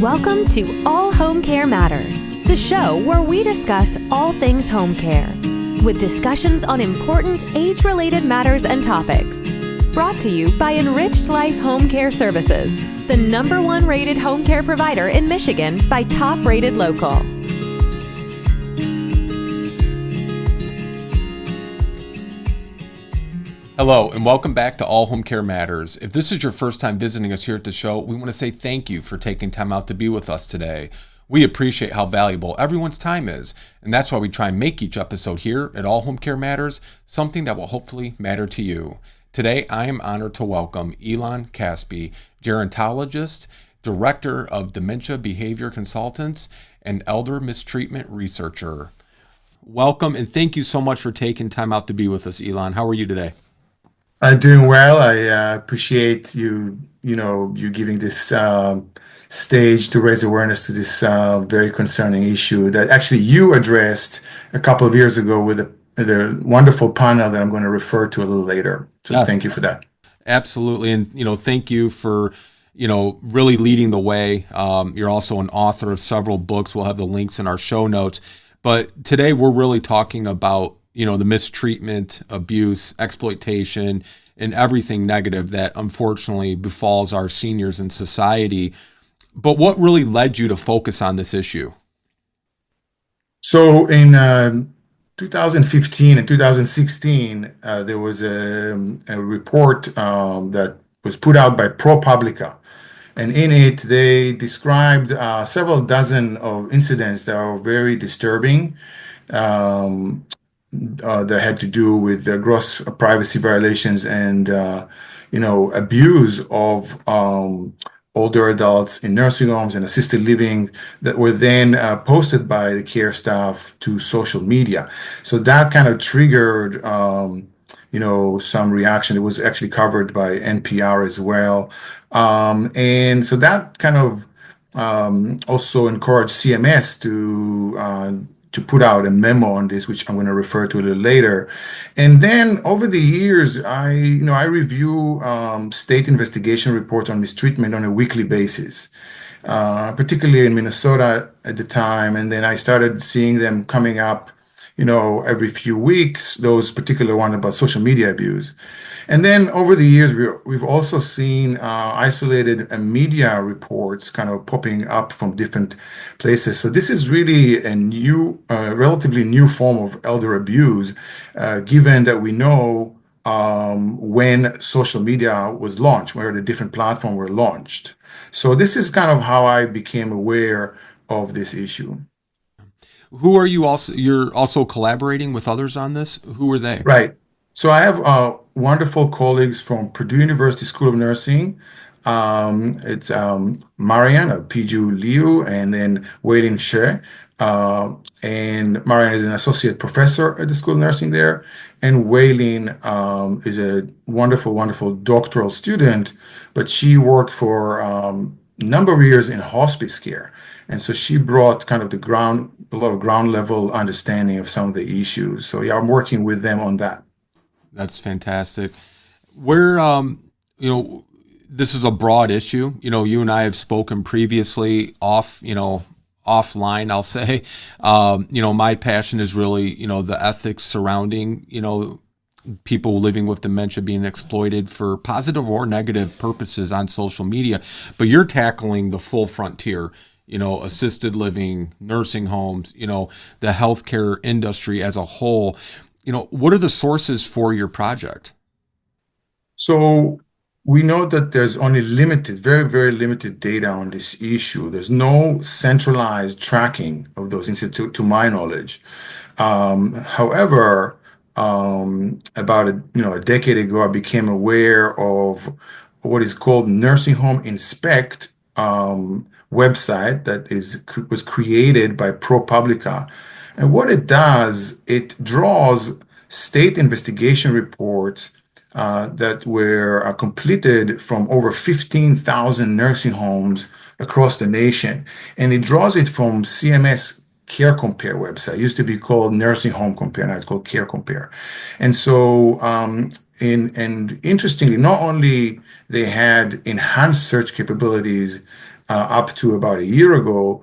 Welcome to All Home Care Matters, the show where we discuss all things home care, with discussions on important age-related matters and topics. Brought to you by Enriched Life Home Care Services, the #1 rated home care provider in Michigan by Top Rated Local. Hello, and welcome back to All Home Care Matters. If this is your first time visiting us here at the show, we want to say thank you for taking time out to be with us today. We appreciate how valuable everyone's time is, and that's why we try and make each episode here at All Home Care Matters something that will hopefully matter to you. Today, I am honored to welcome Eilon Caspi, Gerontologist, Director of Dementia Behavior Consultants, and Elder Mistreatment Researcher. Welcome, and thank you so much for taking time out to be with us, Eilon. How are you today? Doing well. I appreciate you giving this stage to raise awareness to this very concerning issue that actually you addressed a couple of years ago with the wonderful panel that I'm going to refer to a little later. So Yes. Thank you for that. Absolutely. And, thank you for, really leading the way. You're also an author of several books. We'll have the links in our show notes. But today we're really talking about, the mistreatment, abuse, exploitation, and everything negative that unfortunately befalls our seniors in society. But what really led you to focus on this issue? So in 2015 and 2016, there was a report that was put out by ProPublica. And in it, they described several dozen of incidents that are very disturbing. That had to do with gross privacy violations and abuse of older adults in nursing homes and assisted living that were then posted by the care staff to social media. So that kind of triggered some reaction. It was actually covered by NPR as well, and so that kind of also encouraged CMS to put out a memo on this, which I'm going to refer to a little later. And then over the years, I review state investigation reports on mistreatment on a weekly basis, particularly in Minnesota at the time. And then I started seeing them coming up, every few weeks, those particular one about social media abuse. And then over the years, we've also seen isolated media reports kind of popping up from different places. So this is really a relatively new form of elder abuse, given that we know when social media was launched, where the different platforms were launched. So this is kind of how I became aware of this issue. Who are you also? You're also collaborating with others on this? Who are they? Right. So I have wonderful colleagues from Purdue University School of Nursing. It's Marianne Piju Liu and then Weilin She. And Marianne is an associate professor at the School of Nursing there. And Weilin is a wonderful, wonderful doctoral student, but she worked for a number of years in hospice care. And so she brought kind of a lot of ground level understanding of some of the issues. So yeah, I'm working with them on that. That's fantastic. Where, this is a broad issue. You and I have spoken previously offline, I'll say. My passion is really, the ethics surrounding, people living with dementia being exploited for positive or negative purposes on social media. But you're tackling the full frontier, assisted living, nursing homes, the healthcare industry as a whole. What are the sources for your project? So we know that there's only limited, very, very limited data on this issue. There's no centralized tracking of those incidents, to my knowledge. However, about a decade ago, I became aware of what is called Nursing Home Inspect website that was created by ProPublica. And what it does, it draws state investigation reports that were completed from over 15,000 nursing homes across the nation. And it draws it from CMS Care Compare website. It used to be called Nursing Home Compare, now it's called Care Compare. And so, and interestingly, not only they had enhanced search capabilities up to about a year ago,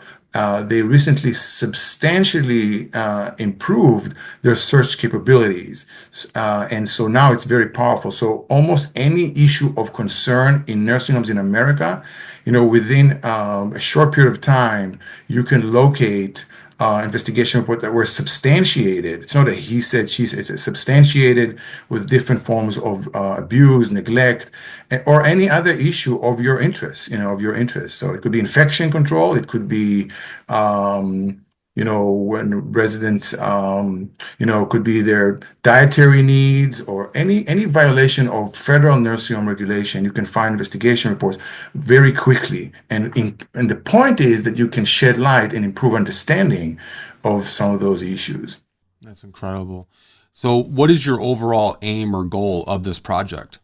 they recently substantially improved their search capabilities. And so now it's very powerful. So almost any issue of concern in nursing homes in America, within a short period of time, you can locate investigation report that were substantiated. It's not a he said, she said. It's substantiated with different forms of abuse, neglect, or any other issue of your interest. So it could be infection control. It could be, when residents, could be their dietary needs or any violation of federal nursing home regulation. You can find investigation reports very quickly, and the point is that you can shed light and improve understanding of some of those issues. That's incredible. So, what is your overall aim or goal of this project?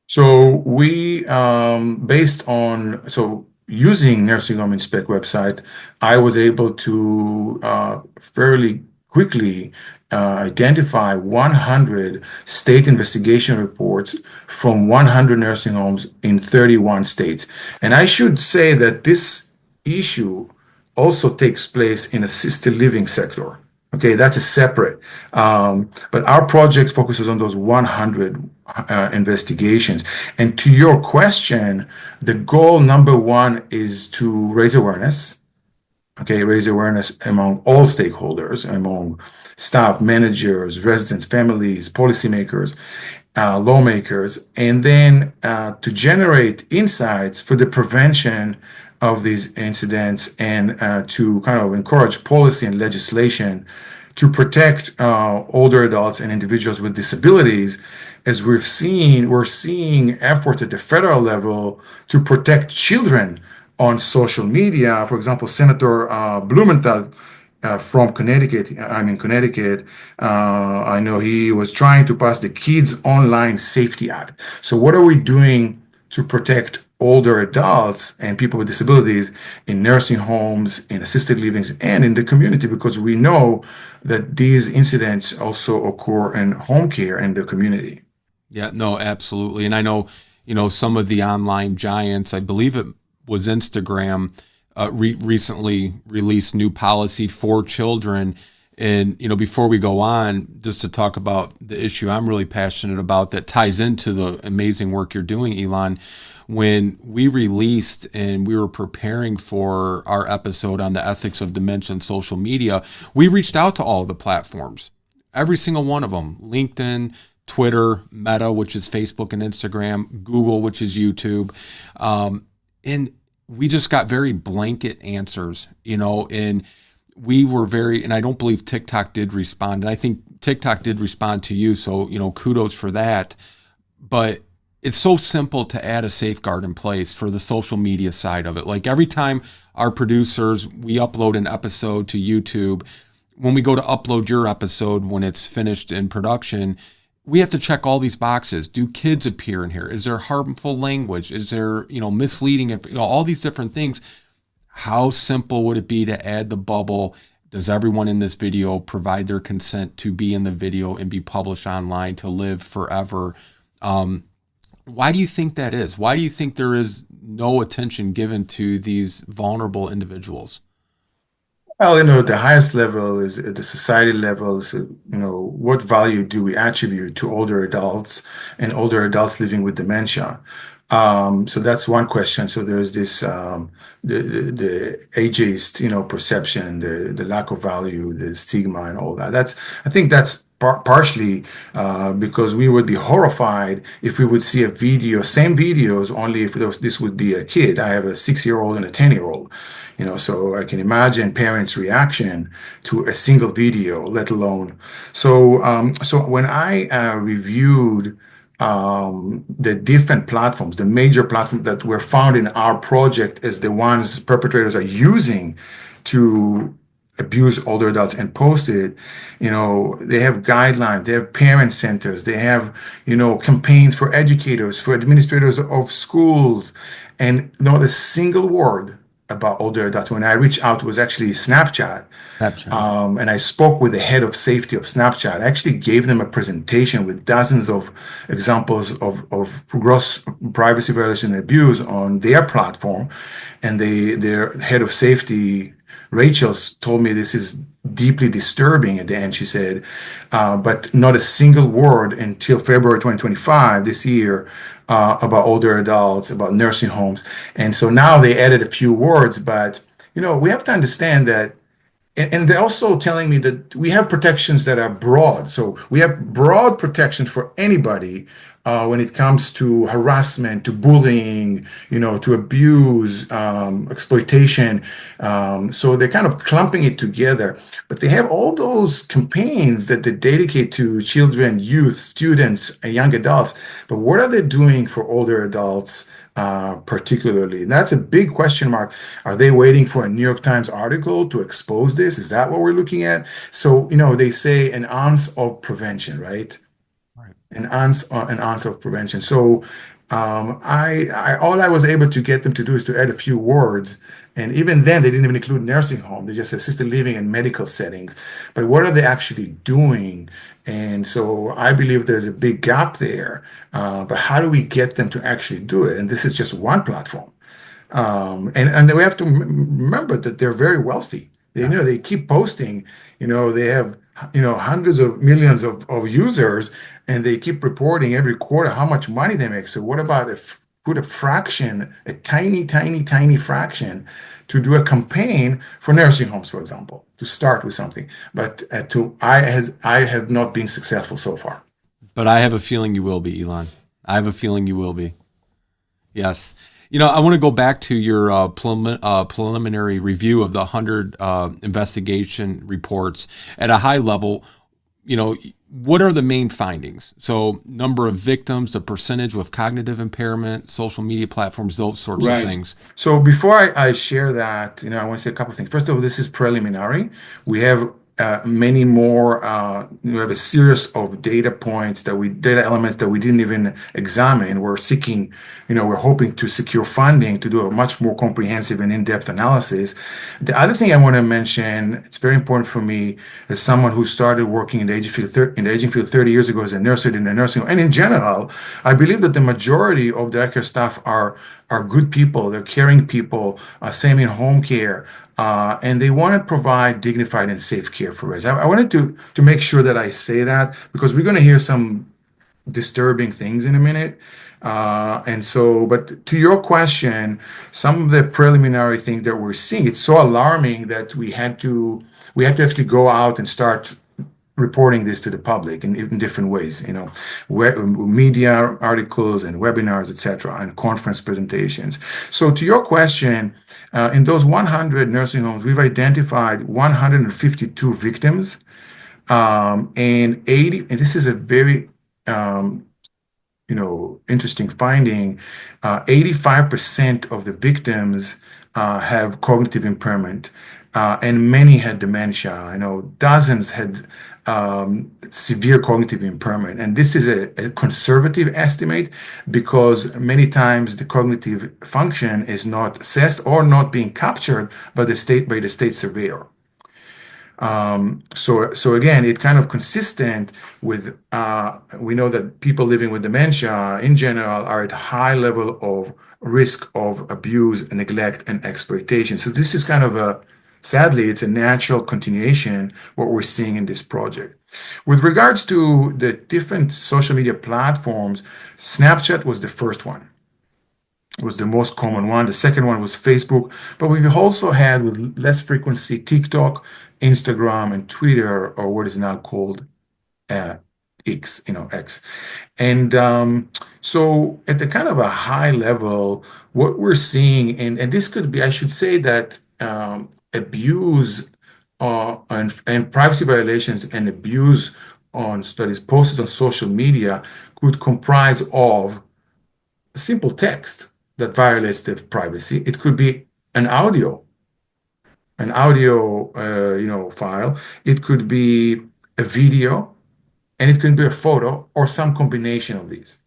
So we, using Nursing Home Inspect website, I was able to fairly quickly identify 100 state investigation reports from 100 nursing homes in 31 states. And I should say that this issue also takes place in assisted living sector. Okay, that's a separate. But our project focuses on those 100 investigations. And to your question, the goal number one is to raise awareness. Okay, raise awareness among all stakeholders, among staff, managers, residents, families, policymakers, lawmakers, and then to generate insights for the prevention of these incidents and to kind of encourage policy and legislation to protect older adults and individuals with disabilities. As we're seeing efforts at the federal level to protect children on social media. For example, Senator Blumenthal from Connecticut, I'm in Connecticut. I know he was trying to pass the Kids Online Safety Act. So what are we doing to protect older adults and people with disabilities in nursing homes, in assisted livings, and in the community? Because we know that these incidents also occur in home care and the community. Yeah, no, absolutely. And I know, some of the online giants, I believe it was Instagram, recently released new policy for children. And, before we go on, just to talk about the issue I'm really passionate about that ties into the amazing work you're doing, Eilon. When we released and we were preparing for our episode on the ethics of dementia and social media, we reached out to all the platforms, every single one of them, LinkedIn, Twitter, Meta, which is Facebook and Instagram, Google, which is YouTube. And we just got very blanket answers, and we were and I don't believe TikTok did respond. And I think TikTok did respond to you. So, kudos for that. But it's so simple to add a safeguard in place for the social media side of it. Like every time our producers, we upload an episode to YouTube, when we go to upload your episode, when it's finished in production, we have to check all these boxes. Do kids appear in here? Is there harmful language? Is there, misleading, all these different things? How simple would it be to add the bubble? Does everyone in this video provide their consent to be in the video and be published online to live forever? Why do you think that is? Why do you think there is no attention given to these vulnerable individuals? Well, the highest level is at the society level. So, what value do we attribute to older adults and older adults living with dementia? So that's one question. So there's this the ageist, perception, the lack of value, the stigma, and all that. I think that's partially because we would be horrified if we would see same videos, only if this would be a kid. I have a 6-year-old and a 10-year-old. So I can imagine parents' reaction to a single video, let alone. So when I reviewed the different platforms, the major platforms that were found in our project as the ones perpetrators are using to abuse older adults and post it, they have guidelines, they have parent centers, they have, campaigns for educators, for administrators of schools, and not a single word about older adults. When I reached out, it was actually Snapchat. Snapchat. And I spoke with the head of safety of Snapchat. I actually gave them a presentation with dozens of examples of gross privacy violation and abuse on their platform. And their head of safety, Rachel, told me this is deeply disturbing at the end. She said, but not a single word until February 2025 this year about older adults, about nursing homes. And so now they added a few words, but we have to understand that and they're also telling me that we have protections that are broad. So we have broad protection for anybody when it comes to harassment, to bullying, to abuse, exploitation. So they're kind of clumping it together. But they have all those campaigns that they dedicate to children, youth, students, and young adults. But what are they doing for older adults? Particularly. And that's a big question mark. Are they waiting for a New York Times article to expose this? Is that what we're looking at? So, they say an ounce of prevention, right? Right. An ounce of prevention. So, all I was able to get them to do is to add a few words. And even then, they didn't even include nursing home. They just assisted living and medical settings. But what are they actually doing? And so I believe there's a big gap there. But how do we get them to actually do it? And this is just one platform. And then we have to remember that they're very wealthy. Yeah. They keep posting. They have hundreds of millions of users, and they keep reporting every quarter how much money they make. So what about if put a fraction, a tiny, tiny, tiny fraction, to do a campaign for nursing homes, for example, to start with something. But I have not been successful so far. But I have a feeling you will be, Eilon. I have a feeling you will be. Yes. I want to go back to your preliminary review of the 100 investigation reports at a high level. What are the main findings? So number of victims, the percentage with cognitive impairment, social media platforms, those sorts of things. So before I share that, I want to say a couple of things. First of all, this is preliminary. We have many more. We have a series of data elements that we didn't even examine. We're seeking, we're hoping to secure funding to do a much more comprehensive and in-depth analysis. The other thing I want to mention, it's very important for me as someone who started working in the aging field 30 years ago as a nurse in a nursing home, and in general, I believe that the majority of the care staff are good people. They're caring people, same in home care. And they want to provide dignified and safe care for us. I wanted to make sure that I say that because we're going to hear some disturbing things in a minute. But to your question, some of the preliminary things that we're seeing, it's so alarming that we had to actually go out and start reporting this to the public in different ways, media articles and webinars, etc., and conference presentations. So to your question, in those 100 nursing homes, we've identified 152 victims, and this is a very, interesting finding. 85% of the victims have cognitive impairment, and many had dementia. I know dozens had severe cognitive impairment. And this is a conservative estimate because many times the cognitive function is not assessed or not being captured by the state surveyor. So again, it's kind of consistent with, we know that people living with dementia in general are at high level of risk of abuse, neglect, and exploitation. So this is kind of sadly, it's a natural continuation what we're seeing in this project. With regards to the different social media platforms, Snapchat was the first one. Was the most common one. The second one was Facebook, but we've also had with less frequency TikTok, Instagram, and Twitter, or what is now called X, X. And so at the kind of a high level, what we're seeing, and this could be, I should say that abuse and privacy violations and abuse on studies posted on social media could comprise of simple text that violates the privacy. It could be an audio file. It could be a video, and it could be a photo or some combination of these.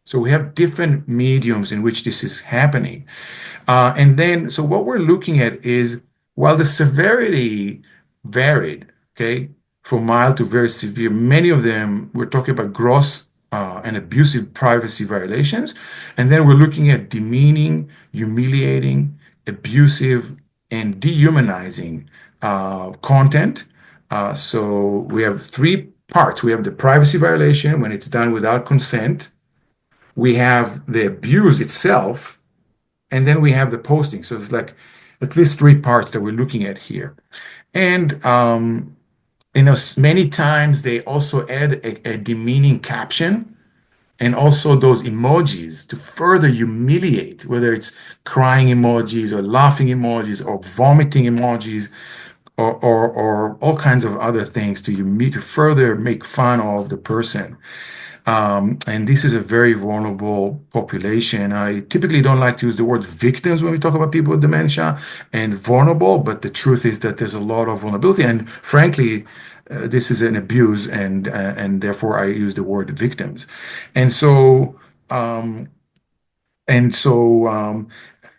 So we have different mediums in which this is happening. And then, so what we're looking at is while the severity varied, okay, from mild to very severe, many of them, we're talking about gross and abusive privacy violations. And then we're looking at demeaning, humiliating, abusive, and dehumanizing content. So we have three parts. We have the privacy violation when it's done without consent. We have the abuse itself, and then we have the posting. So it's like at least three parts that we're looking at here. And many times they also add a demeaning caption and also those emojis to further humiliate, whether it's crying emojis or laughing emojis or vomiting emojis or all kinds of other things to further make fun of the person. And this is a very vulnerable population. I typically don't like to use the word victims when we talk about people with dementia and vulnerable, but the truth is that there's a lot of vulnerability. And frankly, this is an abuse, and therefore I use the word victims. And so, um, and so,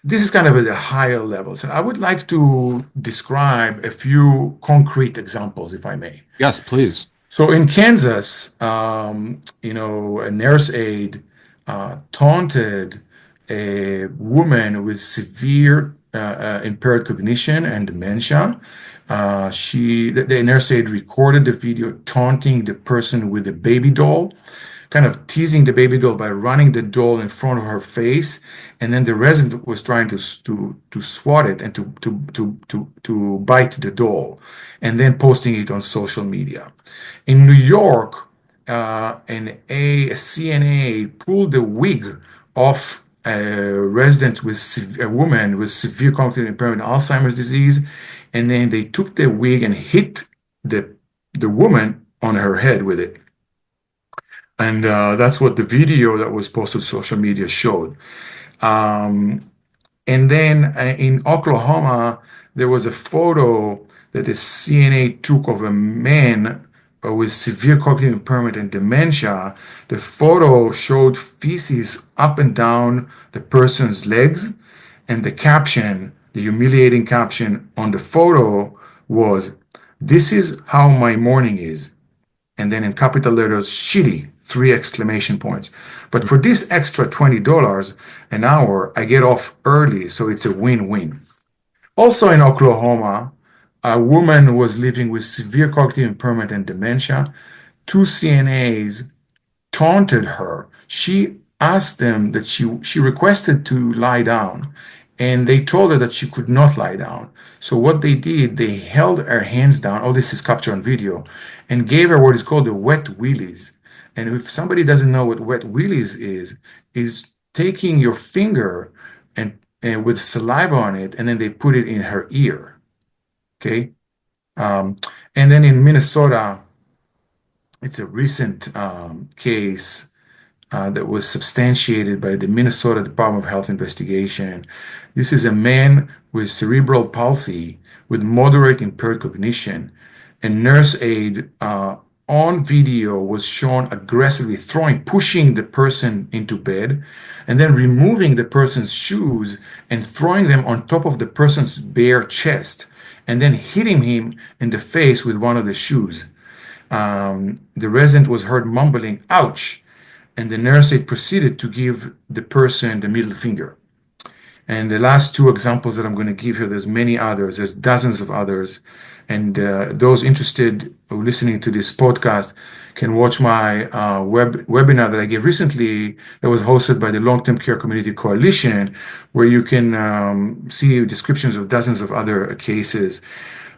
this is kind of at a higher level. So I would like to describe a few concrete examples, if I may. Yes, please. So in Kansas, a nurse aide taunted a woman with severe impaired cognition and dementia. The nurse aide recorded the video taunting the person with a baby doll, kind of teasing the baby doll by running the doll in front of her face, and then the resident was trying to swat it and to bite the doll, and then posting it on social media. In New York, a CNA pulled the wig off a woman with severe cognitive impairment, Alzheimer's disease, and then they took the wig and hit the woman on her head with it. And that's what the video that was posted to social media showed. And then in Oklahoma, there was a photo that the CNA took of a man with severe cognitive impairment and dementia. The photo showed feces up and down the person's legs, and the caption, the humiliating caption on the photo was, "This is how my morning is." And then in capital letters, "shitty," three exclamation points. But for this extra $20 an hour, I get off early, so it's a win-win. Also in Oklahoma, a woman was living with severe cognitive impairment and dementia. Two CNAs taunted her. She asked them that she requested to lie down, and they told her that she could not lie down. So what they did, they held her hands down. All this is captured on video, and gave her what is called the wet willies. And if somebody doesn't know what wet willies is taking your finger and with saliva on it, and then they put it in her ear. Okay. And then in Minnesota, it's a recent case that was substantiated by the Minnesota Department of Health investigation. This is a man with cerebral palsy with moderate impaired cognition. A nurse aide on video was shown aggressively pushing the person into bed, and then removing the person's shoes and throwing them on top of the person's bare chest, and then hitting him in the face with one of the shoes. The resident was heard mumbling, "Ouch," and the nurse aide proceeded to give the person the middle finger. And the last two examples that I'm going to give here, there's many others, there's dozens of others. And those interested or listening to this podcast can watch my webinar that I gave recently that was hosted by the Long-Term Care Community Coalition, where you can see descriptions of dozens of other cases.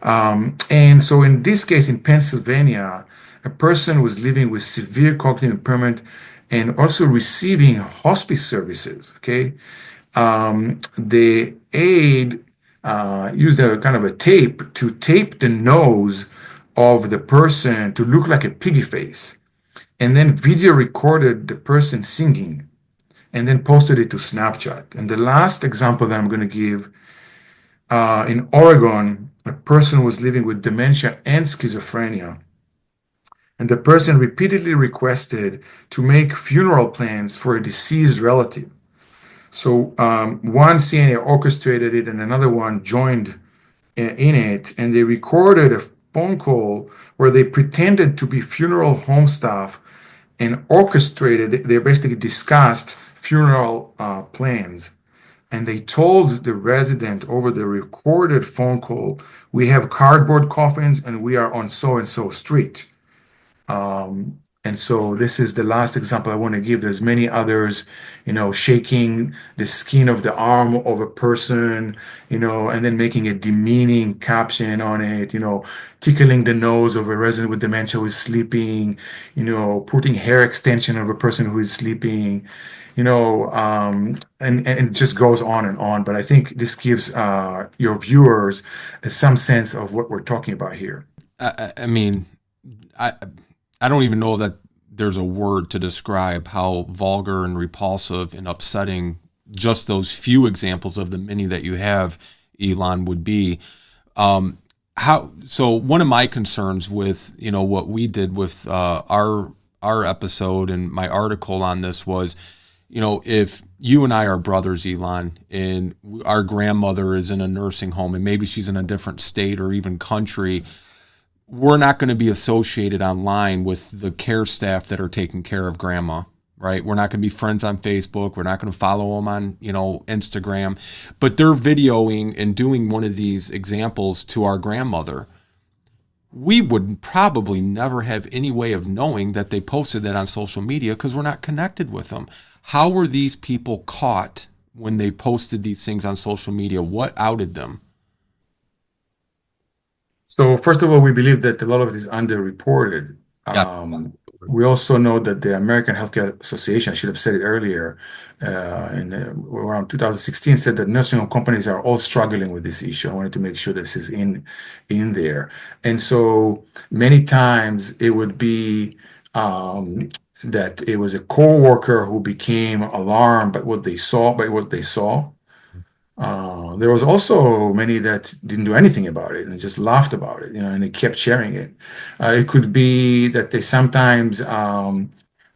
And so in this case, in Pennsylvania, a person was living with severe cognitive impairment and also receiving hospice services, okay? The aide used a kind of a tape to tape the nose of the person to look like a piggy face, and then video recorded the person singing and then posted it to Snapchat. And the last example that I'm going to give, in Oregon, a person was living with dementia and schizophrenia, and the person repeatedly requested to make funeral plans for a deceased relative. So one CNA orchestrated it, and another one joined in it, and they recorded a phone call where they pretended to be funeral home staff and orchestrated. They basically discussed funeral plans. And they told the resident over the recorded phone call, we have cardboard coffins and we are on so and so street. And so this is the last example I want to give. There's many others, shaking the skin of the arm of a person, and then making a demeaning caption on it, tickling the nose of a resident with dementia who is sleeping, putting hair extension of a person who is sleeping, and it just goes on and on. But I think this gives your viewers some sense of what we're talking about here. I mean, I I don't even know that there's a word to describe how vulgar and repulsive and upsetting just those few examples of the many that you have, Eilon, would be. So one of my concerns with what we did with our episode and my article on this was, if you and I are brothers, Eilon, and our grandmother is in a nursing home and maybe she's in a different state or even country, we're not going to be associated online with the care staff that are taking care of grandma, right? We're not going to be friends on Facebook. We're not going to follow them on, Instagram, but they're videoing and doing one of these examples to our grandmother. We would probably never have any way of knowing that they posted that on social media because we're not connected with them. How were these people caught when they posted these things on social media? What outed them? So first of all, we believe that a lot of it is underreported. Yeah. We also know that the American Healthcare Association, I should have said it earlier, around 2016, said that nursing home companies are all struggling with this issue. I wanted to make sure this is in there. And so many times it would be that it was a coworker who became alarmed by what they saw, there was also many that didn't do anything about it and just laughed about it, and they kept sharing it. It could be that they sometimes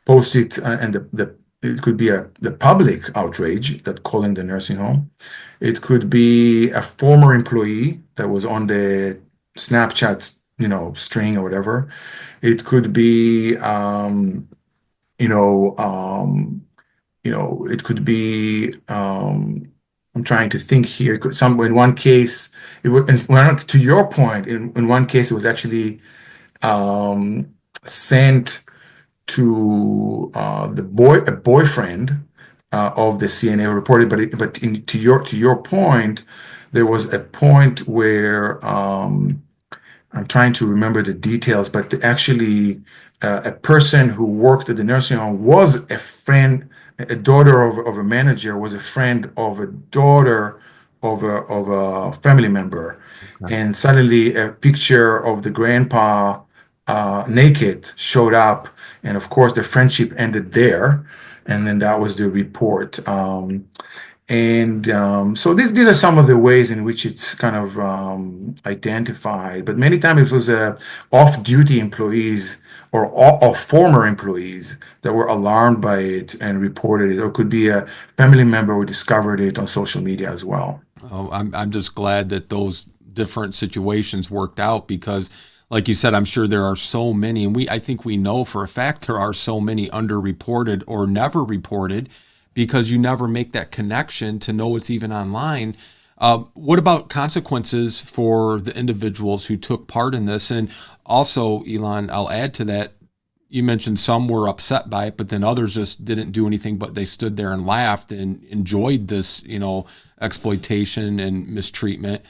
post it, and it could be the public outrage that calling the nursing home. It could be a former employee that was on the Snapchat, string or whatever. It could be, it could be. I'm trying to think here. In one case, to your point, in one case, it was actually sent to a boyfriend of the CNA reported, to your point, there was a point where I'm trying to remember the details, but actually, a person who worked at the nursing home was a friend, a daughter of a manager, was a friend of a daughter of a family member. Okay. And suddenly a picture of the grandpa naked showed up. And of course, the friendship ended there. And then that was the report. So these are some of the ways in which it's kind of identified. But many times it was off-duty employees or former employees that were alarmed by it and reported it. Or it could be a family member who discovered it on social media as well. Oh, I'm just glad that those different situations worked out because, like you said, I'm sure there are so many, and I think we know for a fact there are so many underreported or never reported because you never make that connection to know it's even online. What about consequences for the individuals who took part in this? And also, Eilon, I'll add to that, you mentioned some were upset by it, but then others just didn't do anything, but they stood there and laughed and enjoyed this, exploitation and mistreatment.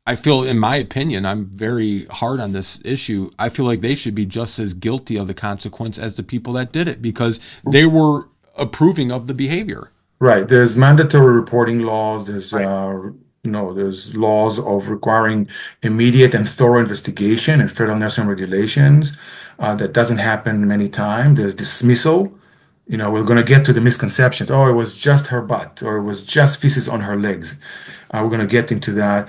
I feel, in my opinion, I'm very hard on this issue. I feel like they should be just as guilty of the consequence as the people that did it because they were approving of the behavior. Right. There's mandatory reporting laws. There's Right. there's laws of requiring immediate and thorough investigation in federal nursing regulations. That doesn't happen many times. There's dismissal. We're going to get to the misconceptions. Oh, it was just her butt, or it was just feces on her legs. We're going to get into that.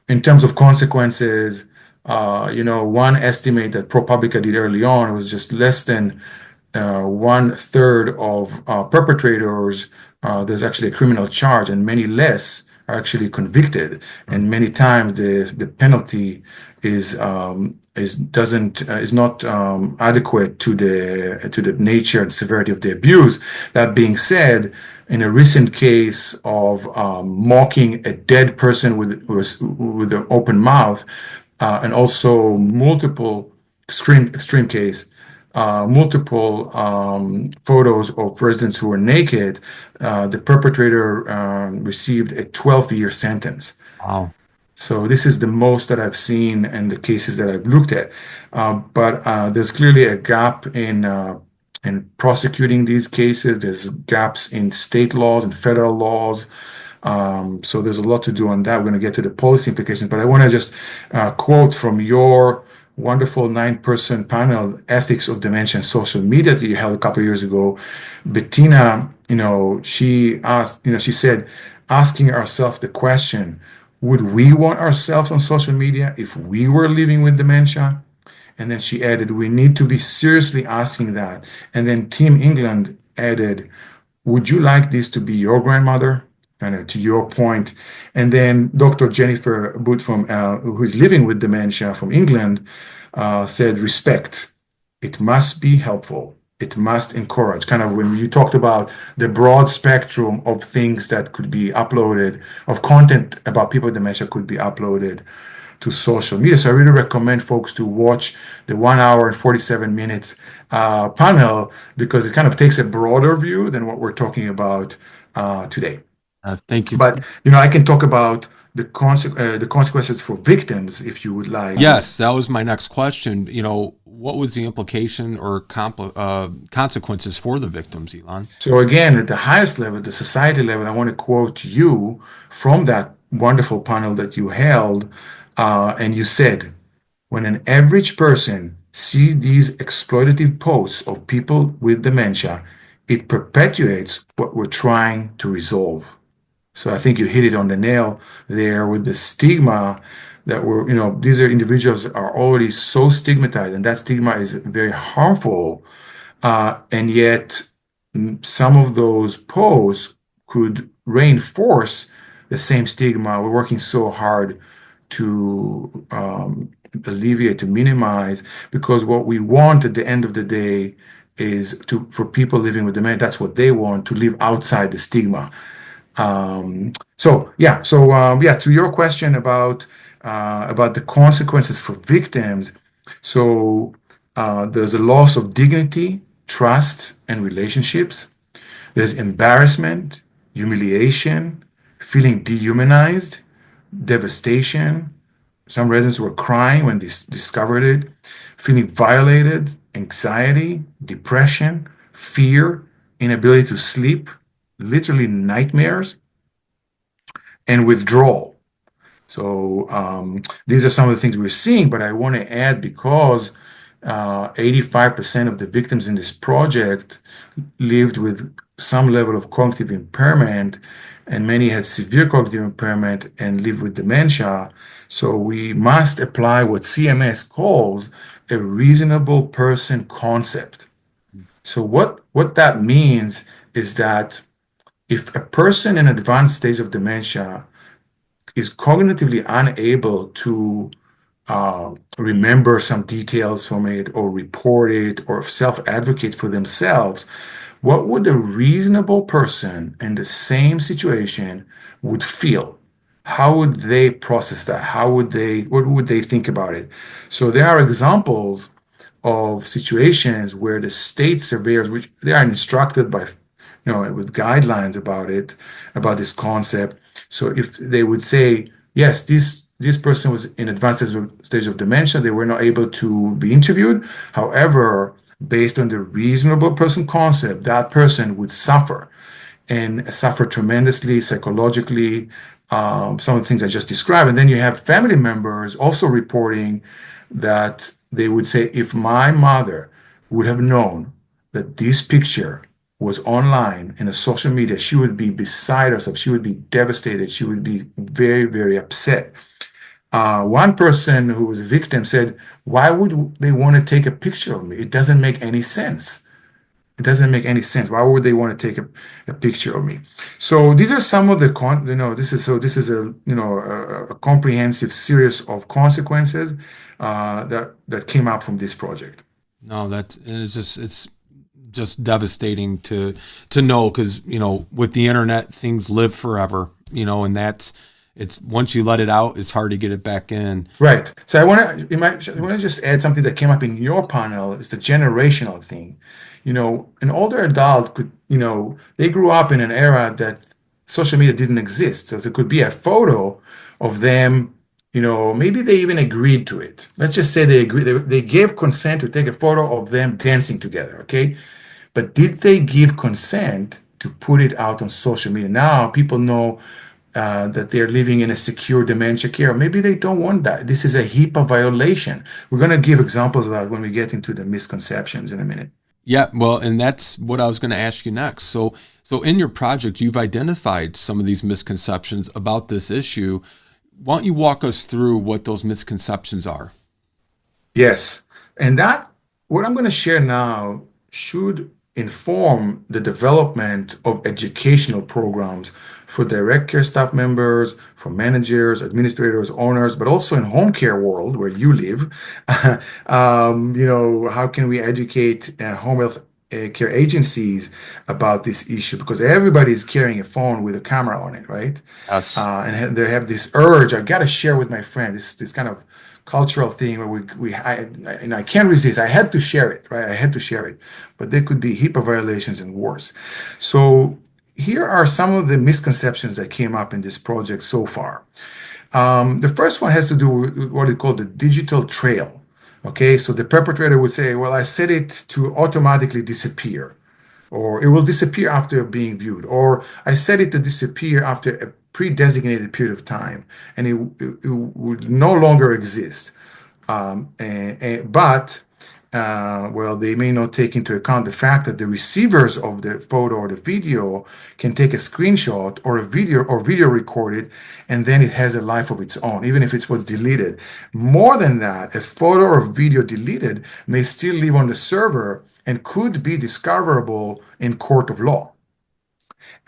In terms of consequences, One estimate that ProPublica did early on was just less than 1/3 of perpetrators. There's actually a criminal charge, and many less are actually convicted. And many times the penalty is not adequate to the nature and severity of the abuse. That being said, in a recent case of mocking a dead person with an open mouth, and also multiple extreme case, multiple photos of residents who were naked, the perpetrator received a 12-year sentence. Wow. So this is the most that I've seen in the cases that I've looked at. But there's clearly a gap in prosecuting these cases. There's gaps in state laws and federal laws. So there's a lot to do on that. We're going to get to the policy implications, but I want to just quote from your wonderful 9-person panel, Ethics of Dementia and Social Media, that you held a couple of years ago. Bettina, she asked, she said, asking ourselves the question, would we want ourselves on social media if we were living with dementia? And then she added, we need to be seriously asking that. And then Team England added, would you like this to be your grandmother? Kind of to your point. And then Dr. Jennifer Booth, who is living with dementia from England, said, respect. It must be helpful. It must encourage. Kind of when you talked about the broad spectrum of things that could be uploaded, of content about people with dementia could be uploaded to social media. So I really recommend folks to watch the 1 hour and 47 minutes panel, because it kind of takes a broader view than what we're talking about today. Thank you. But I can talk about the consequences for victims if you would like. Yes, that was my next question. What was the implication or consequences for the victims, Eilon? So again, at the highest level, the society level, I want to quote you from that wonderful panel that you held, and you said, when an average person sees these exploitative posts of people with dementia, it perpetuates what we're trying to resolve. So I think you hit it on the nail there with the stigma that these are individuals that are already so stigmatized, and that stigma is very harmful. And yet some of those posts could reinforce the same stigma. We're working so hard to alleviate, to minimize, because what we want at the end of the day is for people living with dementia, that's what they want, to live outside the stigma. To your question about the consequences for victims. So there's a loss of dignity, trust, and relationships. There's embarrassment, humiliation, feeling dehumanized, devastation. Some residents were crying when they discovered it, feeling violated, anxiety, depression, fear, inability to sleep, literally nightmares, and withdrawal. So these are some of the things we're seeing, but I want to add, because 85% of the victims in this project lived with some level of cognitive impairment, and many had severe cognitive impairment and live with dementia. So we must apply what CMS calls a reasonable person concept. So what that means is that if a person in advanced stage of dementia is cognitively unable to remember some details from it, or report it, or self-advocate for themselves, what would a reasonable person in the same situation would feel? How would they process that? What would they think about it? So there are examples of situations where the state surveyors, which they are instructed by, with guidelines about this concept. So if they would say, yes, this person was in advanced stage of dementia, they were not able to be interviewed. However, based on the reasonable person concept, that person would suffer, and suffer tremendously psychologically, some of the things I just described. And then you have family members also reporting that they would say, if my mother would have known that this picture was online in a social media, she would be beside herself. She would be devastated. She would be very, very upset. One person who was a victim said, "Why would they want to take a picture of me? It doesn't make any sense. It doesn't make any sense. Why would they want to take a picture of me?" So these are some of the this is a a comprehensive series of consequences that came out from this project. No, it's just devastating to know because with the internet things live forever, and that's it's once you let it out, it's hard to get it back in. Right. So I want to just add something that came up in your panel. It's the generational thing. An older adult could, they grew up in an era that social media didn't exist. So there could be a photo of them, maybe they even agreed to it. Let's just say they agreed, they gave consent to take a photo of them dancing together, okay? But did they give consent to put it out on social media? Now people know that they're living in a secure dementia care. Maybe they don't want that. This is a HIPAA violation. We're going to give examples of that when we get into the misconceptions in a minute. Yeah, well, and that's what I was going to ask you next. So in your project, you've identified some of these misconceptions about this issue. Why don't you walk us through what those misconceptions are? Yes. And what I'm going to share now should inform the development of educational programs for direct care staff members, for managers, administrators, owners, but also in home care world where you live. How can we educate home health care agencies about this issue? Because everybody is carrying a phone with a camera on it, right? Yes. And they have this urge. I got to share with my friend this kind of cultural thing where I can't resist. I had to share it, right? I had to share it, but there could be HIPAA violations and worse. So here are some of the misconceptions that came up in this project so far. The first one has to do with what is called the digital trail. Okay, so the perpetrator would say, well, I set it to automatically disappear, or it will disappear after being viewed, or I set it to disappear after a pre-designated period of time, and it would no longer exist. But well, they may not take into account the fact that the receivers of the photo or the video can take a screenshot or a video record it, and then it has a life of its own, even if it was deleted. More than that, a photo or video deleted may still live on the server and could be discoverable in court of law.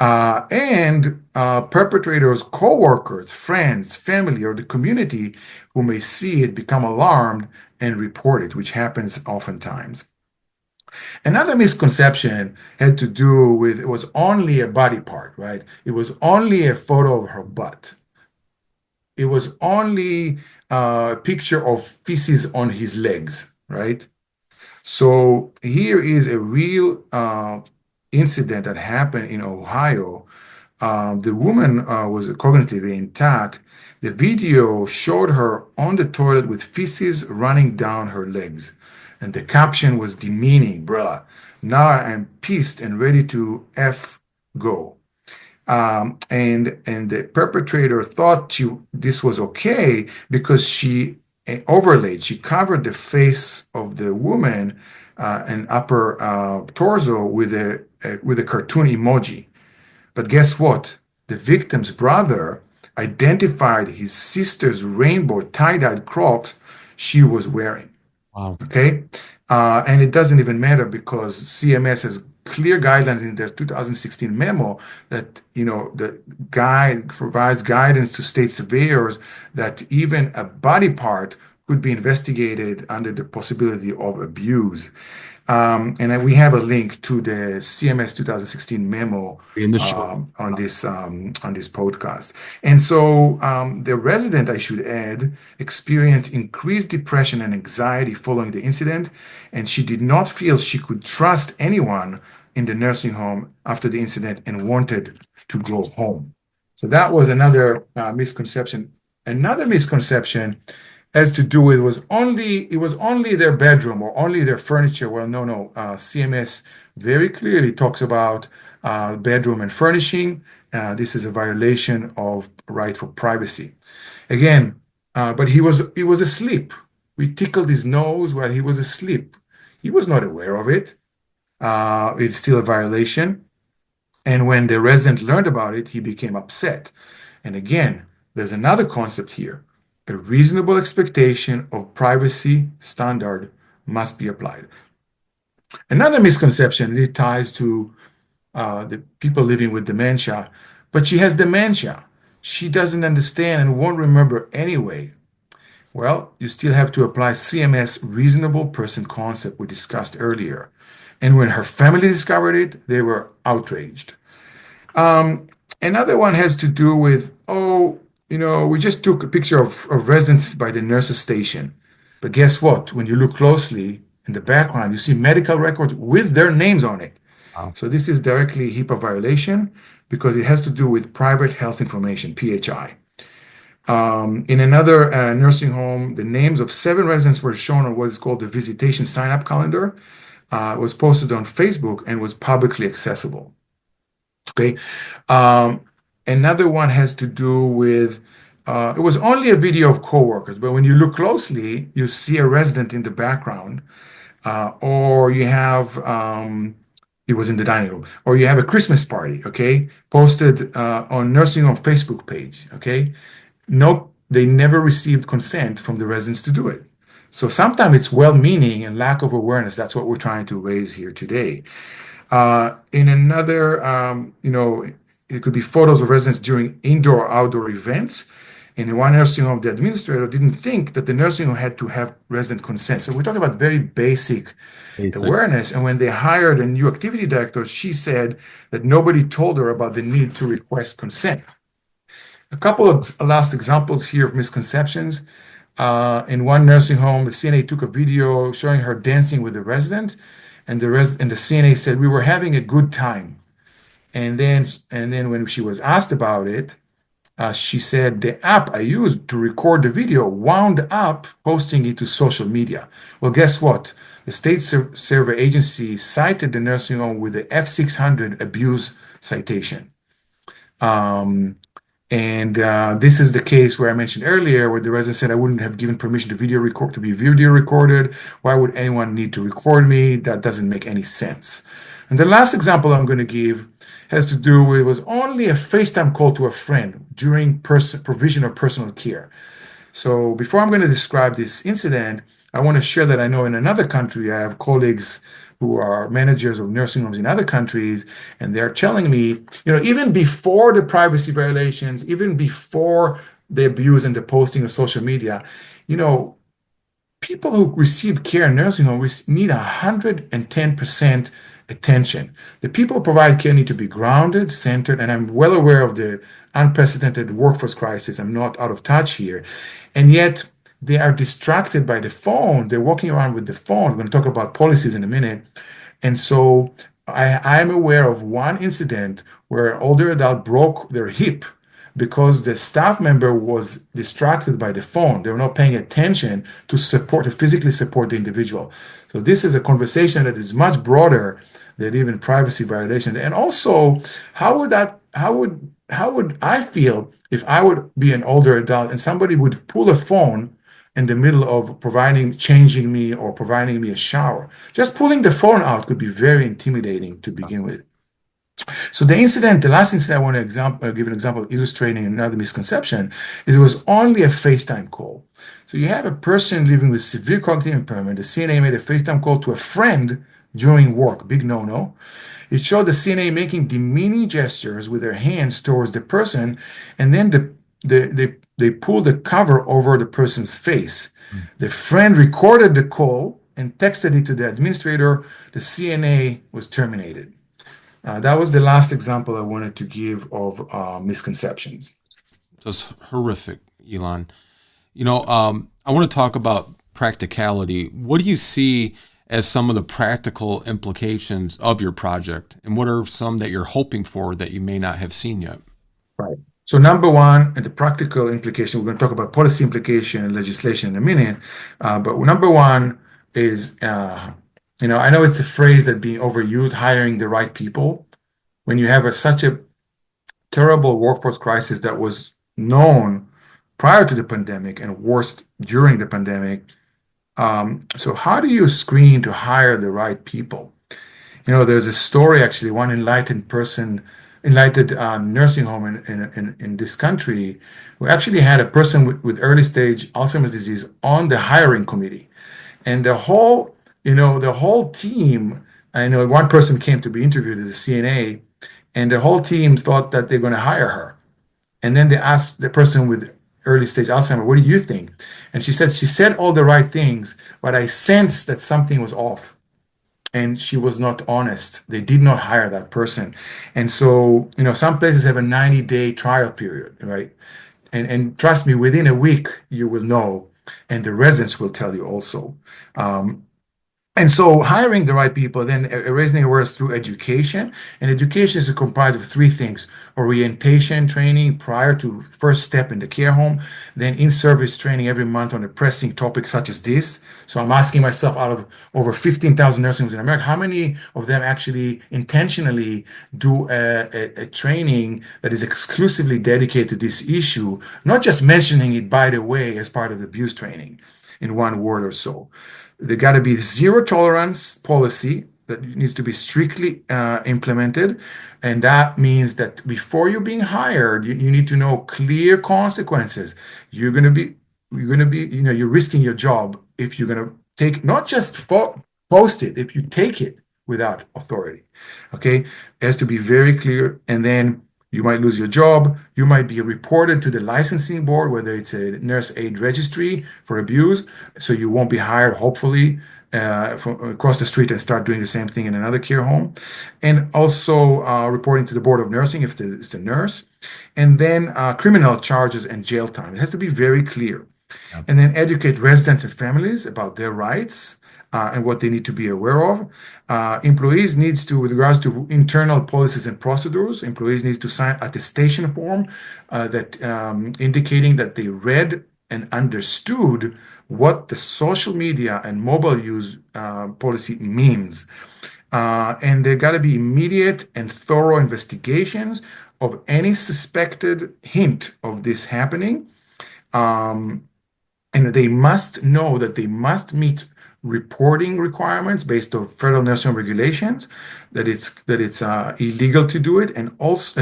And perpetrators, co-workers, friends, family, or the community who may see it become alarmed and report it, which happens oftentimes. Another misconception had to do with it was only a body part, right? It was only a photo of her butt. It was only a picture of feces on his legs, right? So here is a real incident that happened in Ohio. The woman was cognitively intact. The video showed her on the toilet with feces running down her legs. And the caption was demeaning, bruh. Now I'm pissed and ready to F go. And the perpetrator thought this was okay because she overlaid, she covered the face of the woman and upper torso with a cartoon emoji. But guess what? The victim's brother identified his sister's rainbow tie-dyed Crocs she was wearing. Wow. Okay. And it doesn't even matter because CMS has clear guidelines in their 2016 memo that, the guide provides guidance to state surveyors that even a body part could be investigated under the possibility of abuse. And we have a link to the CMS 2016 memo In the show. on this podcast. And so the resident, I should add, experienced increased depression and anxiety following the incident, and she did not feel she could trust anyone in the nursing home after the incident and wanted to go home. So that was another misconception. Another misconception has to do with it was only their bedroom or only their furniture. Well, no. CMS very clearly talks about bedroom and furnishing. This is a violation of right for privacy. Again, but he was asleep. We tickled his nose while he was asleep. He was not aware of it. It's still a violation. And when the resident learned about it, he became upset. And again, there's another concept here. a reasonable expectation of privacy standard must be applied. Another misconception, it ties to the people living with dementia, but she has dementia. She doesn't understand and won't remember anyway. Well, you still have to apply CMS reasonable person concept we discussed earlier. And when her family discovered it, they were outraged. Another one has to do with, oh, we just took a picture of residents by the nurse's station. But guess what? When you look closely in the background, you see medical records with their names on it. Wow. So this is directly HIPAA violation because it has to do with private health information, PHI. In another nursing home, the names of 7 residents were shown on what is called the visitation sign-up calendar. It was posted on Facebook and was publicly accessible. Okay. Another one has to do with it was only a video of coworkers, but when you look closely, you see a resident in the background, or you have it was in the dining room, or you have a Christmas party, okay, posted on nursing home Facebook page, okay. No, they never received consent from the residents to do it. So sometimes it's well-meaning and lack of awareness. That's what we're trying to raise here today. In another, it could be photos of residents during indoor or outdoor events. In one nursing home, the administrator didn't think that the nursing home had to have resident consent. So we're talking about very basic awareness. And when they hired a new activity director, she said that nobody told her about the need to request consent. A couple of last examples here of misconceptions. In one nursing home, the CNA took a video showing her dancing with a resident, and the CNA said, "We were having a good time." And then when she was asked about it, she said, "The app I used to record the video wound up posting it to social media." Well, guess what? The state survey agency cited the nursing home with the F600 abuse citation. This is the case where I mentioned earlier, where the resident said, "I wouldn't have given permission to be video recorded. Why would anyone need to record me? That doesn't make any sense." And the last example I'm going to give has to do with, it was only a FaceTime call to a friend during provision of personal care. So before I'm going to describe this incident, I want to share that I know in another country, I have colleagues who are managers of nursing homes in other countries, and they're telling me, even before the privacy violations, even before the abuse and the posting of social media, people who receive care in nursing homes need 110% attention. The people who provide care need to be grounded, centered, and I'm well aware of the unprecedented workforce crisis. I'm not out of touch here. And yet, they are distracted by the phone. They're walking around with the phone. We're going to talk about policies in a minute. And so I'm aware of one incident where an older adult broke their hip because the staff member was distracted by the phone. They were not paying attention to physically support the individual. So this is a conversation that is much broader than even privacy violation. And also, how would I feel if I would be an older adult and somebody would pull a phone in the middle of changing me or providing me a shower? Just pulling the phone out could be very intimidating to begin with. So the last incident I want to give an example illustrating another misconception is it was only a FaceTime call. So you have a person living with severe cognitive impairment. The CNA made a FaceTime call to a friend during work, big no-no. It showed the CNA making demeaning gestures with their hands towards the person, and then they pulled the cover over the person's face. The friend recorded the call and texted it to the administrator. The CNA was terminated. That was the last example I wanted to give of misconceptions. That's horrific, Eilon. I want to talk about practicality. What do you see as some of the practical implications of your project, and what are some that you're hoping for that you may not have seen yet? Right. So number one, and the practical implication, we're going to talk about policy implication and legislation in a minute, but number one is, I know it's a phrase that's being overused, hiring the right people. When you have such a terrible workforce crisis that was known prior to the pandemic and worse during the pandemic, so how do you screen to hire the right people? There's a story, actually, one enlightened person enlightened nursing home in this country, we actually had a person with early stage Alzheimer's disease on the hiring committee. And the whole team, I know one person came to be interviewed as a CNA, and the whole team thought that they're going to hire her. And then they asked the person with early stage Alzheimer's, what do you think? And she said all the right things, but I sensed that something was off. And she was not honest. They did not hire that person. And so, some places have a 90-day trial period, right? And trust me, within a week, you will know, and the residents will tell you also. And so hiring the right people, then raising awareness through education. And education is comprised of three things: orientation training prior to first step in the care home, then in-service training every month on a pressing topic such as this. So I'm asking myself, out of over 15,000 nursing homes in America, how many of them actually intentionally do a training that is exclusively dedicated to this issue, not just mentioning it by the way as part of the abuse training in one word or so. There got to be zero tolerance policy that needs to be strictly implemented. And that means that before you're being hired, you need to know clear consequences. You're risking your job if you're going to take, not just post it, if you take it without authority. Okay. It has to be very clear. And then you might lose your job. You might be reported to the licensing board, whether it's a nurse aide registry for abuse. So you won't be hired, hopefully, from across the street and start doing the same thing in another care home. And also reporting to the board of nursing if it's a nurse. And then criminal charges and jail time. It has to be very clear. Yeah. And then educate residents and families about their rights. And what they need to be aware of. Employees needs to, with regards to internal policies and procedures, employees needs to sign attestation form that indicating that they read and understood what the social media and mobile use policy means. And there got to be immediate and thorough investigations of any suspected hint of this happening. And they must know that they must meet reporting requirements based on federal nursing home regulations, that it's illegal to do it and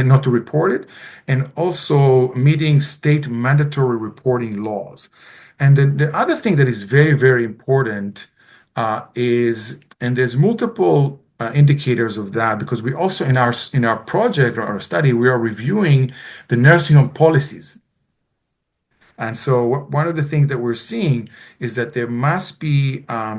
not to report it, and also meeting state mandatory reporting laws. And the other thing that is very, very important is, and there's multiple indicators of that, because we also in our project or our study, we are reviewing the nursing home policies. And so one of the things that we're seeing is that there must be a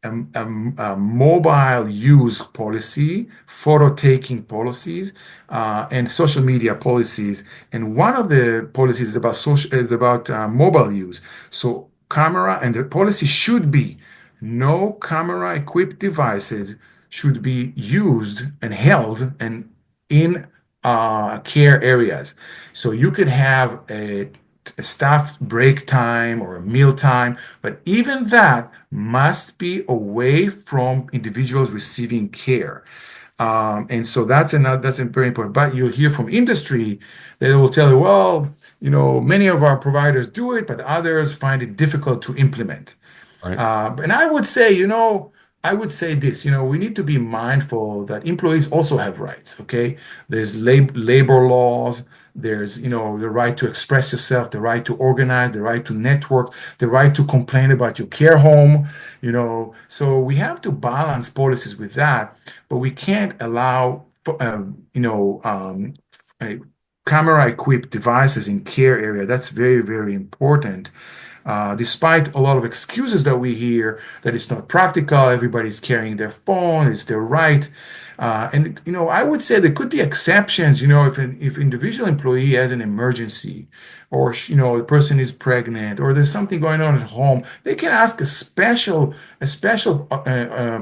mobile use policy, photo taking policies, and social media policies. And one of the policies is about mobile use. So camera, and the policy should be no camera equipped devices should be used and held and in care areas. So you could have a staff break time or a meal time, but even that must be away from individuals receiving care. And so that's very important. But you'll hear from industry, they will tell you, well, many of our providers do it, but others find it difficult to implement. Right. And I would say, this, we need to be mindful that employees also have rights, okay? There's labor laws, there's, the right to express yourself, the right to organize, the right to network, the right to complain about your care home, So we have to balance policies with that, but we can't allow, camera-equipped devices in care area. That's very, very important. Despite a lot of excuses that we hear that it's not practical, everybody's carrying their phone, it's their right. And I would say there could be exceptions, if individual employee has an emergency, or the person is pregnant, or there's something going on at home, they can ask a special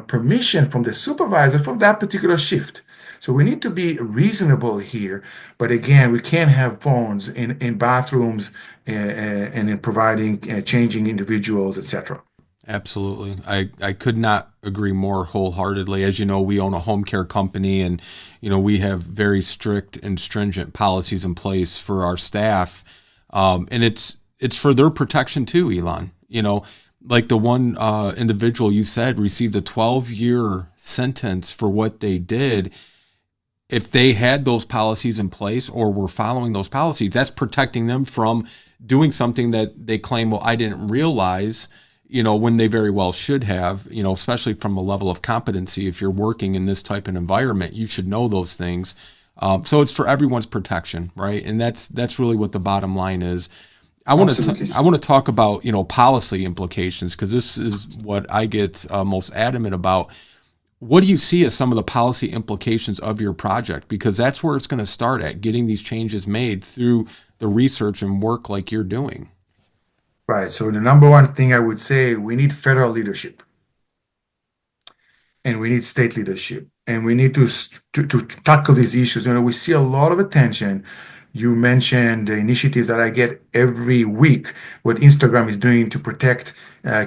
permission from the supervisor for that particular shift. So we need to be reasonable here, but again, we can't have phones in bathrooms and in providing changing individuals, etc. Absolutely. I could not agree more wholeheartedly. As you know, we own a home care company, and we have very strict and stringent policies in place for our staff, and it's for their protection too, Eilon. Like the one individual you said received a 12-year sentence for what they did. if they had those policies in place or were following those policies, that's protecting them from doing something that they claim, well, I didn't realize, when they very well should have, especially from a level of competency. If you're working in this type of environment, you should know those things. So it's for everyone's protection, right? And that's really what the bottom line is. I want to talk about, policy implications, because this is what I get most adamant about. What do you see as some of the policy implications of your project? Because that's where it's going to start at, getting these changes made through the research and work like you're doing. Right. So the number one thing I would say, we need federal leadership and we need state leadership, and we need to tackle these issues. We see a lot of attention. You mentioned the initiatives that I get every week, what Instagram is doing to protect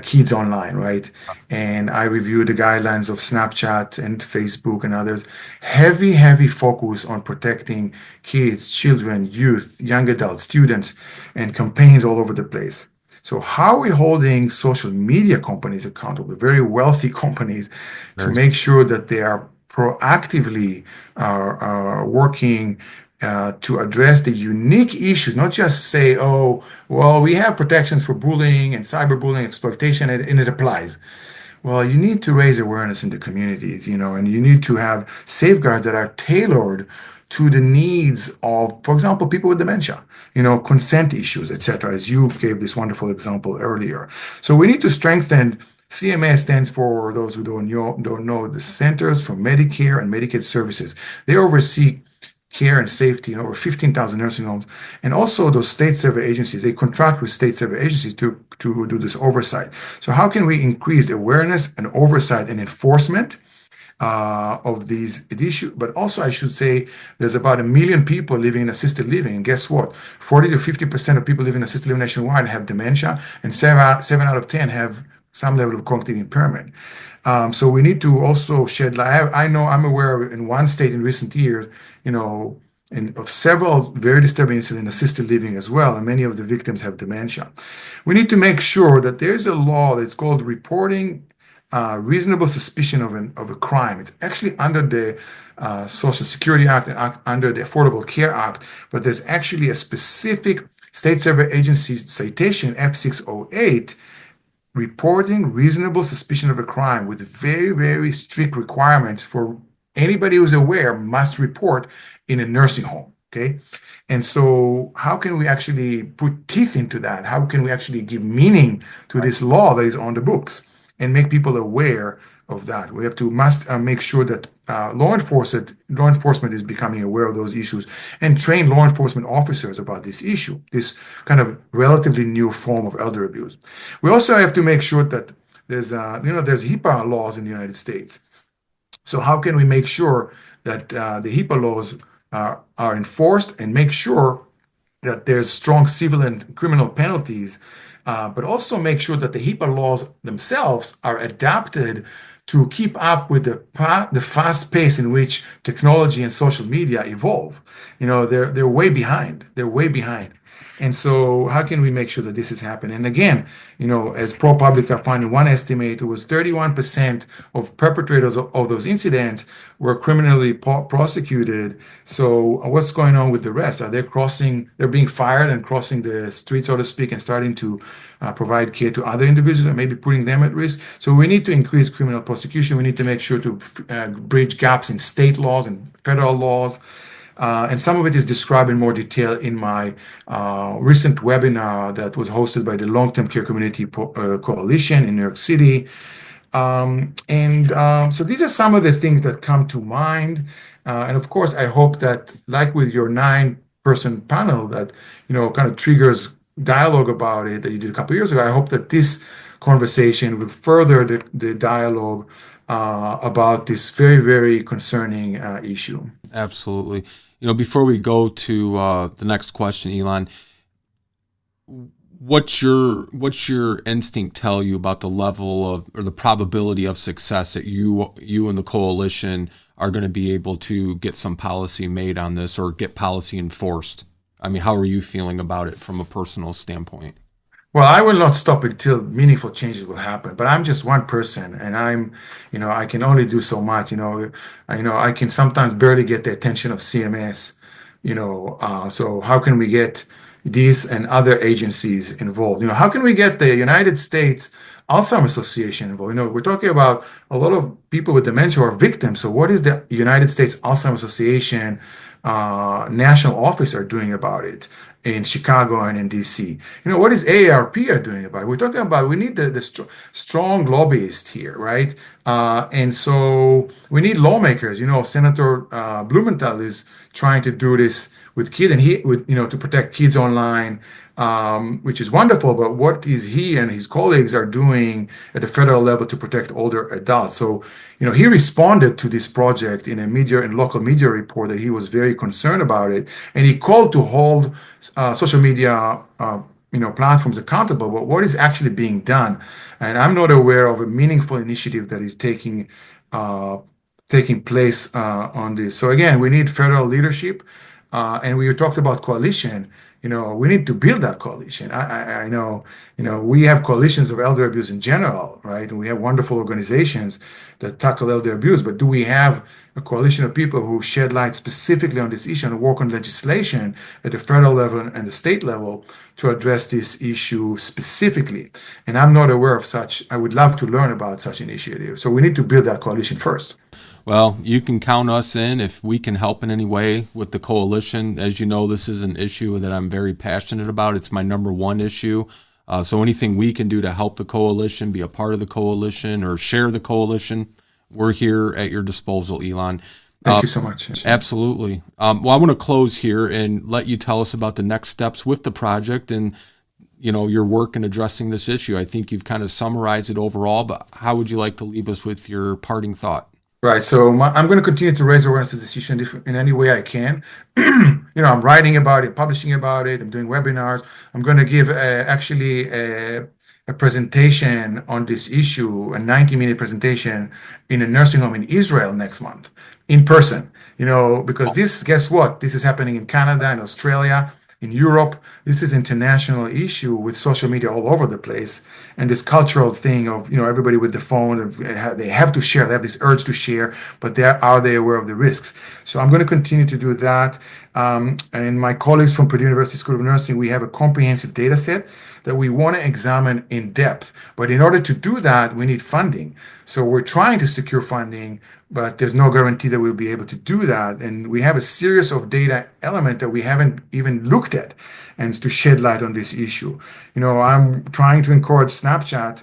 kids online, right? And I review the guidelines of Snapchat and Facebook and others. Heavy focus on protecting kids, children, youth, young adults, students, and campaigns all over the place. So how are we holding social media companies accountable, very wealthy companies, to make sure that they are proactively working to address the unique issues, not just say, oh, well, we have protections for bullying and cyberbullying, exploitation, and it applies. Well, you need to raise awareness in the communities, and you need to have safeguards that are tailored to the needs of, for example, people with dementia, consent issues, etc., as you gave this wonderful example earlier. So we need to strengthen. CMS stands for, those who don't know, the Centers for Medicare and Medicaid Services. They oversee care and safety in over 15,000 nursing homes, and also those state survey agencies. They contract with state survey agencies to do this oversight. So how can we increase the awareness and oversight and enforcement of these issues? But also, I should say, there's about 1 million people living in assisted living, and guess what? 40 to 50% of people living in assisted living nationwide have dementia, and 7 out of 10 have some level of cognitive impairment. So we need to also shed light. I'm aware of, in one state in recent years, and of several very disturbing incidents in assisted living as well, and many of the victims have dementia. We need to make sure that there's a law that's called reporting reasonable suspicion of a crime. It's actually under the Social Security Act and under the Affordable Care Act, but there's actually a specific state survey agency citation, F608, reporting reasonable suspicion of a crime, with very strict requirements for anybody who's aware must report in a nursing home. Okay. And so how can we actually put teeth into that? How can we actually give meaning to this law that is on the books and make people aware of that? We must make sure that law enforcement is becoming aware of those issues and train law enforcement officers about this issue, this kind of relatively new form of elder abuse. We also have to make sure that there's HIPAA laws in the United States. So how can we make sure that the HIPAA laws are enforced, and make sure that there's strong civil and criminal penalties, but also make sure that the HIPAA laws themselves are adapted to keep up with the fast pace in which technology and social media evolve. They're way behind. And so how can we make sure that this is happening? And again, as ProPublica found in one estimate, it was 31% of perpetrators of those incidents were criminally prosecuted. So what's going on with the rest? They're being fired and crossing the street, so to speak, and starting to provide care to other individuals and maybe putting them at risk. So we need to increase criminal prosecution. We need to make sure to bridge gaps in state laws and federal laws. And some of it is described in more detail in my recent webinar that was hosted by the Long-Term Care Community Coalition in New York City. So these are some of the things that come to mind. And of course, I hope that, like with your 9-person panel, that kind of triggers dialogue about it that you did a couple of years ago. I hope that this conversation will further the dialogue about this very concerning issue. Absolutely. Before we go to the next question, Eilon, what's your instinct tell you about the level of, or the probability of success that you and the coalition are going to be able to get some policy made on this or get policy enforced? I mean, how are you feeling about it from a personal standpoint? Well, I will not stop until meaningful changes will happen. But I'm just one person, and I can only do so much. I can sometimes barely get the attention of CMS. So how can we get these and other agencies involved? How can we get the United States Alzheimer's Association involved? We're talking about a lot of people with dementia are victims. So what is the United States Alzheimer's Association national office are doing about it in Chicago and in DC? What is AARP are doing about it? We're talking about we need the strong lobbyist here, right? And so we need lawmakers. Senator Blumenthal is trying to do this with kids and to protect kids online, which is wonderful. But what is he and his colleagues are doing at the federal level to protect older adults? So, he responded to this project in a media and local media report that he was very concerned about it, and he called to hold social media. Platforms accountable, but what is actually being done? And I'm not aware of a meaningful initiative that is taking place on this. So again, we need federal leadership, and we talked about coalition. We need to build that coalition. I know, we have coalitions of elder abuse in general, right? And we have wonderful organizations that tackle elder abuse, but do we have a coalition of people who shed light specifically on this issue and work on legislation at the federal level and the state level to address this issue specifically? And I'm not aware of such. I would love to learn about such initiatives. So we need to build that coalition first. Well, you can count us in if we can help in any way with the coalition. As you know, this is an issue that I'm very passionate about. It's my number one issue. So anything we can do to help the coalition, be a part of the coalition, or share the coalition, we're here at your disposal, Eilon. Thank you so much. Absolutely. Well, I want to close here and let you tell us about the next steps with the project and your work in addressing this issue. I think you've kind of summarized it overall, but how would you like to leave us with your parting thought? Right. So I'm going to continue to raise awareness of this issue in any way I can. I'm writing about it, publishing about it. I'm doing webinars. I'm going to give actually a presentation on this issue, a 90-minute presentation in a nursing home in Israel next month in person. Because guess what? This is happening in Canada and Australia. In Europe, this is an international issue with social media all over the place, and this cultural thing of everybody with the phone, they have to share, they have this urge to share, but are they aware of the risks? So I'm going to continue to do that. And my colleagues from Purdue University School of Nursing, we have a comprehensive data set that we want to examine in depth. But in order to do that, we need funding. So we're trying to secure funding, but there's no guarantee that we'll be able to do that. And we have a series of data element that we haven't even looked at, and to shed light on this issue. I'm trying to encourage Snapchat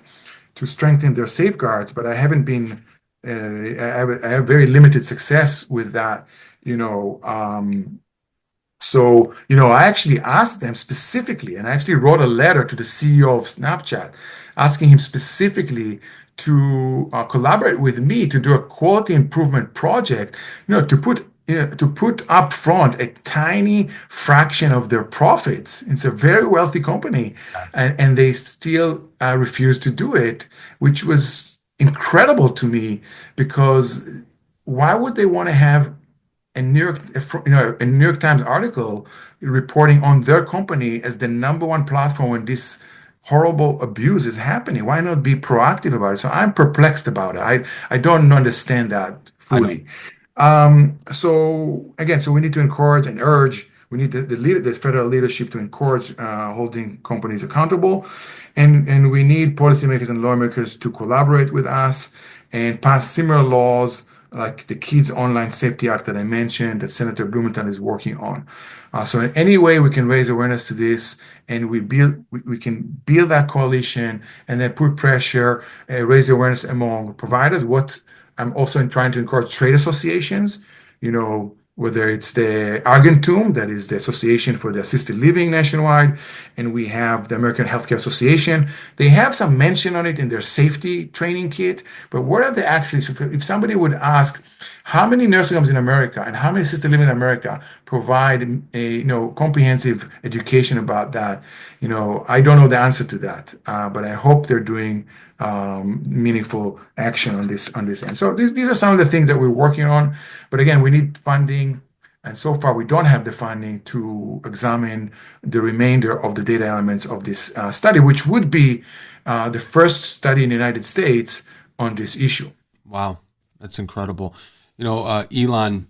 to strengthen their safeguards, but I haven't been, I have very limited success with that. So, I actually asked them specifically, and I actually wrote a letter to the CEO of Snapchat, asking him specifically to collaborate with me to do a quality improvement project, to put up front a tiny fraction of their profits. It's a very wealthy company, and they still refuse to do it, which was incredible to me, because why would they want to have a New York Times article reporting on their company as the number one platform when this horrible abuse is happening? Why not be proactive about it? So I'm perplexed about it. I don't understand that fully. So again, we need to encourage and urge. We need the federal leadership to encourage holding companies accountable, and we need policymakers and lawmakers to collaborate with us and pass similar laws like the Kids Online Safety Act that I mentioned, that Senator Blumenthal is working on. So in any way we can raise awareness to this, and we can build that coalition, and then put pressure, raise awareness among providers. What I'm also trying to encourage trade associations, whether it's the Argentum, that is the Association for the Assisted Living nationwide, and we have the American Healthcare Association. They have some mention on it in their safety training kit, but what are they actually? So if somebody would ask, how many nursing homes in America and how many assisted living in America provide a comprehensive education about that? I don't know the answer to that, but I hope they're doing meaningful action on this end. So these are some of the things that we're working on. But again, we need funding. And so far, we don't have the funding to examine the remainder of the data elements of this study, which would be the first study in the United States on this issue. Wow, that's incredible. Eilon,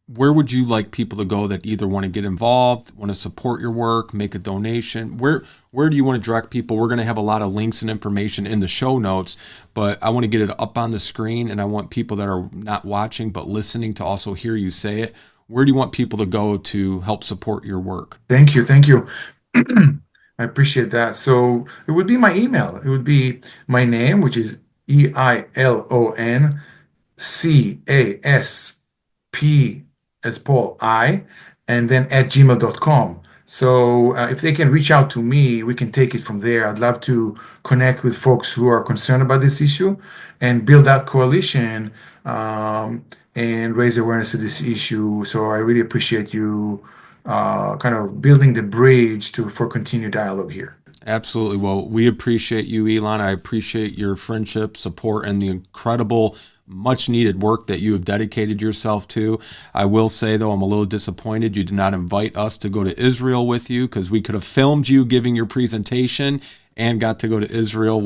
where would you like people to go that either want to get involved, want to support your work, make a donation? Where do you want to direct people? We're going to have a lot of links and information in the show notes, but I want to get it up on the screen, and I want people that are not watching but listening to also hear you say it. Where do you want people to go to help support your work? Thank you. Thank you. I appreciate that. So it would be my email. It would be my name, which is EilonCaspi as Paul I, and then @gmail.com. So if they can reach out to me, we can take it from there. I'd love to connect with folks who are concerned about this issue and build that coalition and raise awareness of this issue. So I really appreciate you kind of building the bridge for continued dialogue here. Absolutely. Well, we appreciate you, Eilon. I appreciate your friendship, support, and the incredible, much needed work that you have dedicated yourself to. I will say, though, I'm a little disappointed you did not invite us to go to Israel with you, because we could have filmed you giving your presentation and got to go to Israel.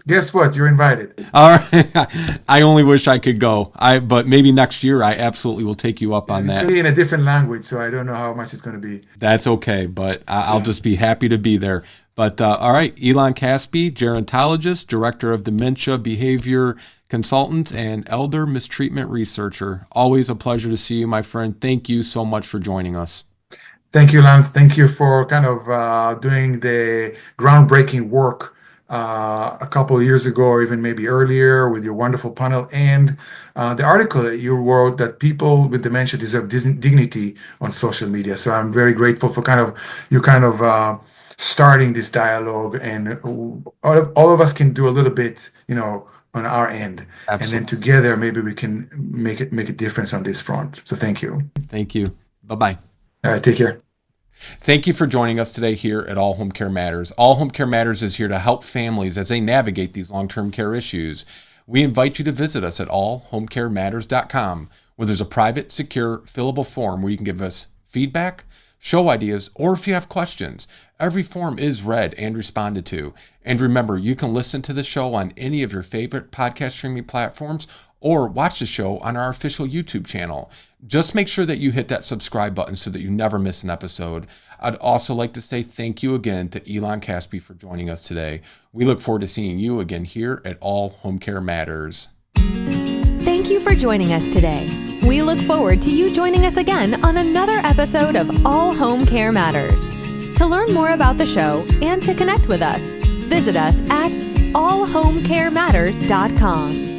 Guess what? You're invited. All right. I only wish I could go. But maybe next year I absolutely will take you up on that. It's really in a different language, so I don't know how much it's going to be. That's okay, but I'll just be happy to be there. But all right, Eilon Caspi, gerontologist, director of dementia behavior consultant, and elder mistreatment researcher. Always a pleasure to see you, my friend. Thank you so much for joining us. Thank you, Lance. Thank you for kind of doing the groundbreaking work a couple of years ago, or even maybe earlier, with your wonderful panel and the article that you wrote that people with dementia deserve dignity on social media. So I'm very grateful for you starting this dialogue, and all of us can do a little bit, on our end. Absolutely. And then together, maybe we can make a difference on this front. So thank you. Thank you. Bye-bye. All right, take care. Thank you for joining us today here at All Home Care Matters. All Home Care Matters is here to help families as they navigate these long-term care issues. We invite you to visit us at allhomecarematters.com, where there's a private, secure, fillable form where you can give us feedback, show ideas, or if you have questions. Every form is read and responded to. And remember, you can listen to the show on any of your favorite podcast streaming platforms or watch the show on our official YouTube channel. Just make sure that you hit that subscribe button so that you never miss an episode. I'd also like to say thank you again to Eilon Caspi for joining us today. We look forward to seeing you again here at All Home Care Matters. Thank you for joining us today. We look forward to you joining us again on another episode of All Home Care Matters. To learn more about the show and to connect with us, visit us at allhomecarematters.com.